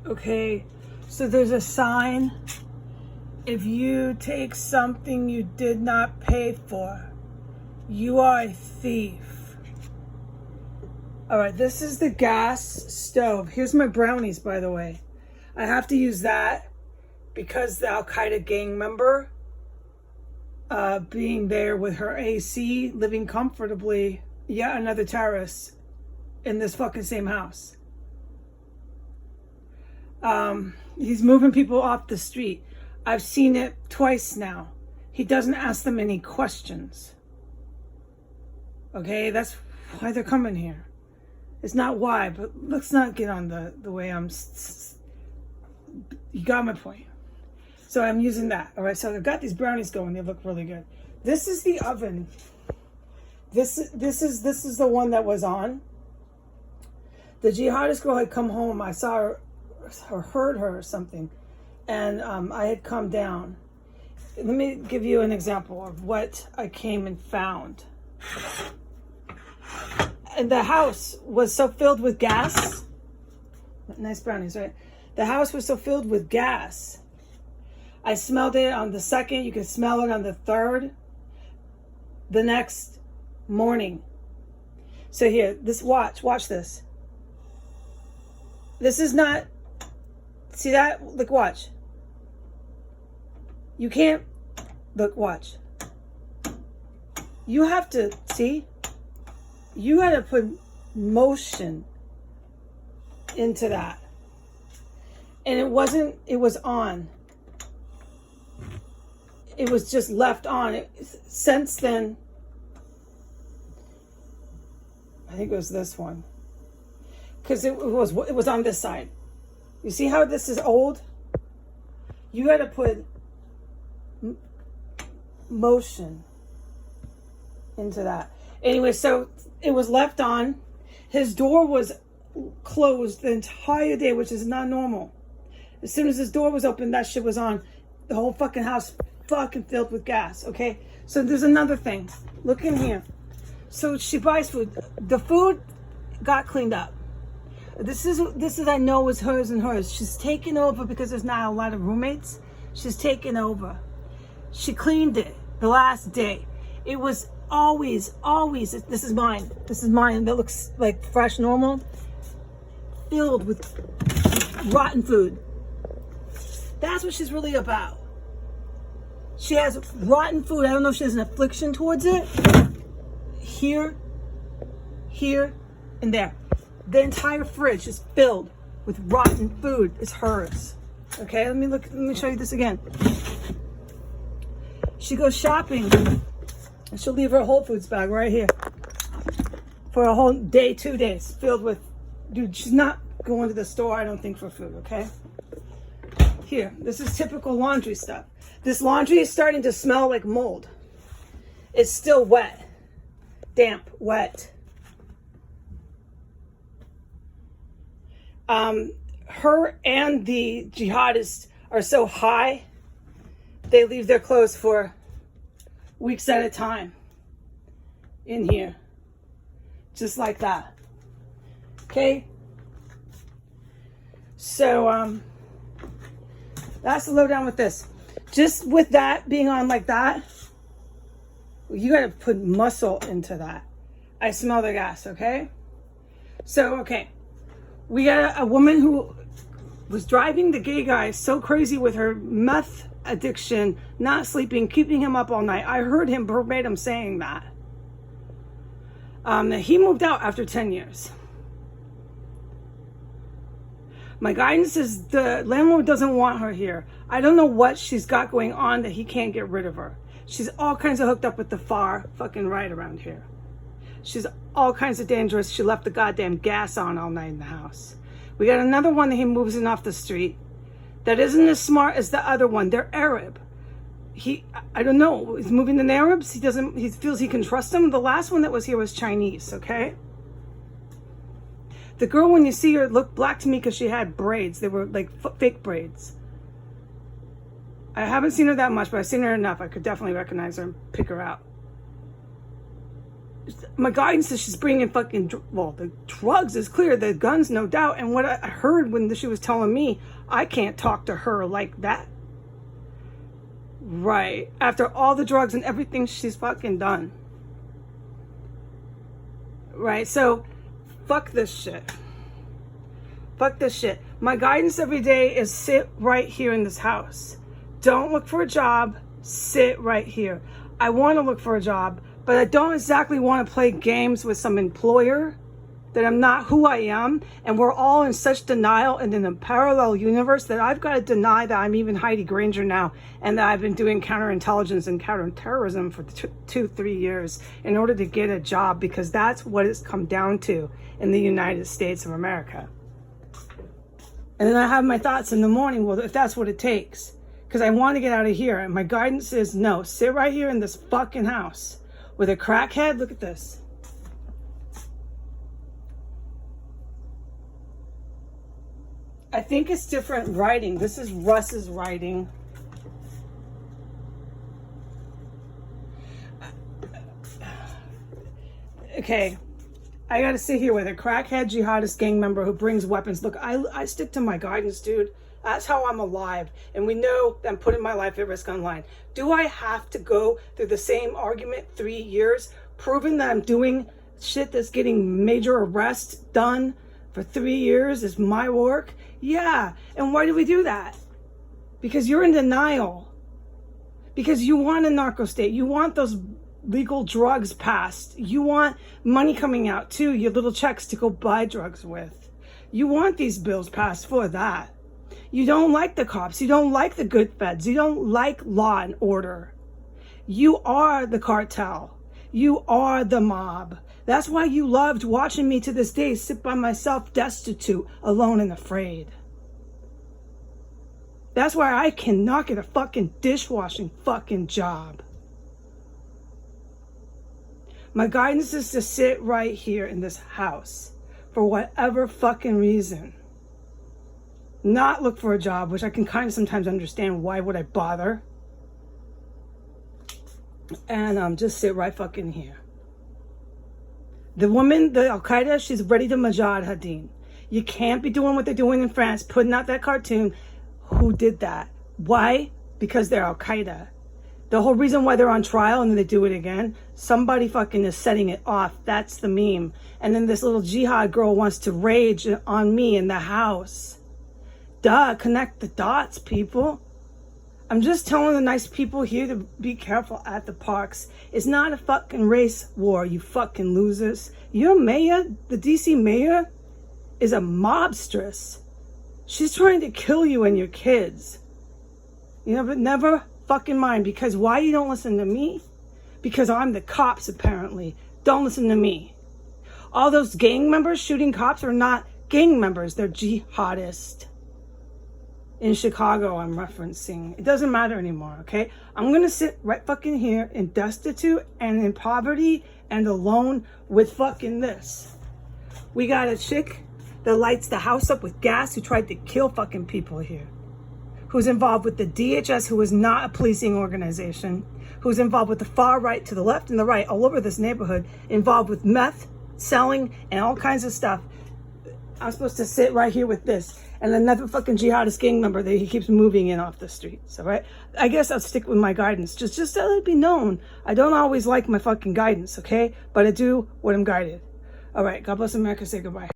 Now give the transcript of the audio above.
Okay, so there's a sign. If you take something you did not pay for, you are a thief. All right, this is the gas stove. Here's my brownies, by the way. I have to use that because the ALQUIDA gang member being there with her AC, living comfortably, yet another terrorist in this fucking same house. He's moving people off the street. I've seen it twice now. He doesn't ask them any questions. Okay, that's why they're coming here. It's not why, but let's not get on the way I'm... You got my point. So I'm using that. All right, so I've got these brownies going. They look really good. This is the oven. This is the one that was on. The jihadist girl had come home. I saw her or heard her or something. And I had come down. Let me give you an example of what I came and found. And the house was so filled with gas. Nice brownies, right? The house was so filled with gas. I smelled it on the second. You could smell it on the third. The next morning. So here, watch this. This is not, see that? Look, watch. You can't, look, watch. You have to, see? You got to put motion into that. And it was on. It was just left on. Since then, I think it was this one. Because it was on this side. You see how this is old? You got to put motion into that. Anyway, so it was left on. His door was closed the entire day, which is not normal. As soon as his door was open, that shit was on. The whole fucking house fucking filled with gas, okay? So there's another thing. Look in here. So she buys food. The food got cleaned up. This is I know was hers and hers. She's taken over because there's not a lot of roommates. She's taken over. She cleaned it the last day. It was always, this is mine. This is mine. That looks like fresh, normal. Filled with rotten food. That's what she's really about. She has rotten food. I don't know if she has an affliction towards it. Here, and there. The entire fridge is filled with rotten food. It's hers. Okay, let me show you this again. She goes shopping and she'll leave her Whole Foods bag right here for a whole day, 2 days, filled with, dude, she's not going to the store, I don't think, for food, okay? Here, this is typical laundry stuff. This laundry is starting to smell like mold. It's still wet. Damp, wet. Her and the jihadists are so high, they leave their clothes for weeks at a time in here. Just like that. Okay? So, that's the lowdown with this. Just with that being on like that, you gotta put muscle into that. I smell the gas, okay? So, okay. We got a woman who was driving the gay guy so crazy with her meth addiction, not sleeping, keeping him up all night. I heard him verbatim saying that. He moved out after 10 years. My guidance is the landlord doesn't want her here. I don't know what she's got going on that he can't get rid of her. She's all kinds of hooked up with the far fucking right around here. She's all kinds of dangerous. She left the goddamn gas on all night in the house. We got another one that he moves in off the street that isn't as smart as the other one. They're Arab. I don't know. He's moving in Arabs. He feels he can trust them. The last one that was here was Chinese, okay? The girl, when you see her, looked black to me because she had braids. They were like fake braids. I haven't seen her that much, but I've seen her enough. I could definitely recognize her and pick her out. my guidance is she's bringing fucking, well, the drugs is clear, the guns, no doubt. And what I heard when she was telling me, I can't talk to her like that. Right. After all the drugs and everything she's fucking done. Right. So, fuck this shit. Fuck this shit. My guidance every day is sit right here in this house. Don't look for a job. Sit right here. I want to look for a job, but I don't exactly want to play games with some employer that I'm not who I am. And we're all in such denial and in a parallel universe that I've got to deny that I'm even Heidi Granger now and that I've been doing counterintelligence and counterterrorism for 2-3 years in order to get a job, because that's what it's come down to in the United States of America. And then I have my thoughts in the morning, well, if that's what it takes, because I want to get out of here. And my guidance is no, sit right here in this fucking house with a crackhead. Look at this. I think it's different writing. This is Russ's writing. Okay. I gotta sit here with a crackhead jihadist gang member who brings weapons. Look, I stick to my guidance, dude. That's how I'm alive. And we know that I'm putting my life at risk online. Do I have to go through the same argument 3 years, proving that I'm doing shit that's getting major arrests done for 3 years is my work? Yeah. And why do we do that? Because you're in denial. Because you want a narco state. You want those legal drugs passed. You want money coming out too, your little checks to go buy drugs with. You want these bills passed for that. You don't like the cops. You don't like the good feds. You don't like law and order. You are the cartel. You are the mob. That's why you loved watching me to this day sit by myself, destitute, alone and afraid. That's why I cannot get a fucking dishwashing fucking job. My guidance is to sit right here in this house for whatever fucking reason. Not look for a job, which I can kind of sometimes understand. Why would I bother? And just sit right fucking here. The woman, the Al-Qaeda, she's ready to Mujahideen. You can't be doing what they're doing in France, putting out that cartoon. Who did that? Why? Because they're Al-Qaeda. The whole reason why they're on trial and then they do it again, somebody fucking is setting it off. That's the meme. And then this little jihad girl wants to rage on me in the house. Duh, connect the dots, people. I'm just telling the nice people here to be careful at the parks. It's not a fucking race war, you fucking losers. Your mayor, the DC mayor, is a mobstress. She's trying to kill you and your kids. You know, but never fucking mind. Because why you don't listen to me? Because I'm the cops, apparently. Don't listen to me. All those gang members shooting cops are not gang members. They're jihadists. In Chicago, I'm referencing. It doesn't matter anymore, okay? I'm going to sit right fucking here in destitute and in poverty and alone with fucking this. We got a chick that lights the house up with gas who tried to kill fucking people here. Who's involved with the DHS, who is not a policing organization. Who's involved with the far right, to the left and the right, all over this neighborhood. Involved with meth, selling, and all kinds of stuff. I'm supposed to sit right here with this. And another fucking jihadist gang member that he keeps moving in off the streets, all right? I guess I'll stick with my guidance. Just to let it be known, I don't always like my fucking guidance, okay? But I do what I'm guided. All right, God bless America. Say goodbye.